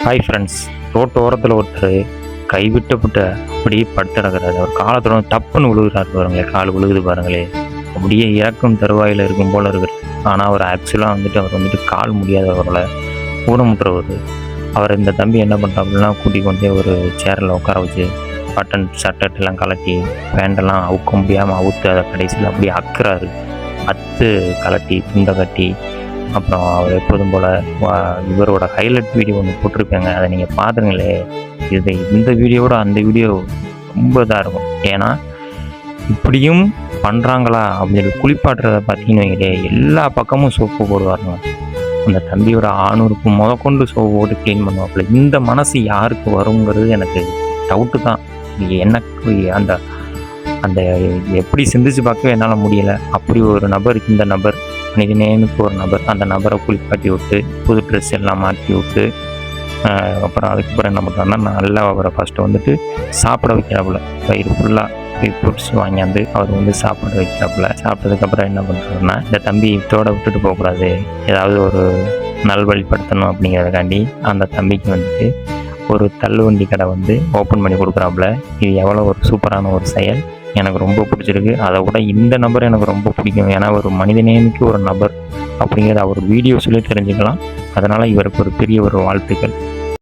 Hi friends. Road ஓரத்தில் ஒருத்தர் கைவிட்டப்பட்ட அப்படியே படுத்து கிடக்கிறாரு. அவர் காலத்தோட டப்புன்னு விழுகிறாரு பாருங்களேன், கால் விழுகுது பாருங்களே, அப்படியே இறக்கும் தருவாயில் இருக்கும் போல இருக்குது. ஆனால் அவர் ஆக்சுவலாக அவர் கால் முடியாதவர்களை ஊனமுற்றவர். அவர் இந்த தம்பி என்ன பண்ணுறாப்புனா கூட்டி கொண்டே ஒரு சேரில் உட்கார வச்சு பட்டன் சட்டெல்லாம் கலட்டி பேண்டெல்லாம் அவுக்க முடியாமல் அவுத்து அதை கடைசியில் அப்படியே அக்குறாரு. கலட்டி துண்டை கட்டி அப்புறம் அவர் எப்போதும் போல் இவரோட ஹைலைட் வீடியோ ஒன்று போட்டிருப்பேங்க, அதை நீங்கள் பார்த்துங்களே. இந்த வீடியோவோட அந்த வீடியோ ரொம்ப இதாக இருக்கும். ஏன்னா இப்படியும் பண்ணுறாங்களா அப்படின்னு குளிப்பாட்டுறதை பார்த்தீங்கன்னு வைங்களே, எல்லா பக்கமும் சோப்பு போடுவாருங்க. அந்த தம்பியோட ஆணுறுப்பு முதற்கொண்டு சோப்பு போட்டு க்ளீன் பண்ணுவாப்புல. இந்த மனசு யாருக்கு வருங்கிறது எனக்கு டவுட்டு தான். எனக்கு அந்த அந்த எப்படி சிந்திச்சு பார்க்கவே என்னால் முடியலை. அப்படி ஒரு நபர், இந்த நபர் மனிதநேயனுக்கு ஒரு நபர், அந்த நபரை குளிப்பாட்டி விட்டு புது ட்ரெஸ் எல்லாம் மாற்றி விட்டு அப்புறம் அதுக்கப்புறம் என்ன பண்ணுறாருன்னா, நல்லா அவரை ஃபஸ்ட்டு சாப்பிட வைக்கிறாப்புல. வயிறு ஃபுல்லாக ஃப்ரூட்ஸ் வாங்கியாந்து அவர் சாப்பிட வைக்கிறாப்புல. சாப்பிட்டதுக்கப்புறம் என்ன பண்ணுறாருன்னா, இந்த தம்பி இதோட விட்டுட்டு போகக்கூடாது, ஏதாவது ஒரு நல்வழிப்படுத்தணும் அப்படிங்கிறதுக்காண்டி அந்த தம்பிக்கு ஒரு தள்ளுவண்டி கடை ஓப்பன் பண்ணி கொடுக்குறாப்புல. இது எவ்வளோ ஒரு சூப்பரான ஒரு செயல், எனக்கு ரொம்ப பிடிச்சிருக்கு. அதை விட இந்த நபர் எனக்கு ரொம்ப பிடிக்கும். ஏன்னா ஒரு மனிதநேயனுக்கு ஒரு நபர் அப்படிங்கிறத அவர் வீடியோ சொல்லி தெரிஞ்சுக்கலாம். அதனால் இவருக்கு ஒரு பெரிய ஒரு வாழ்த்துக்கள்.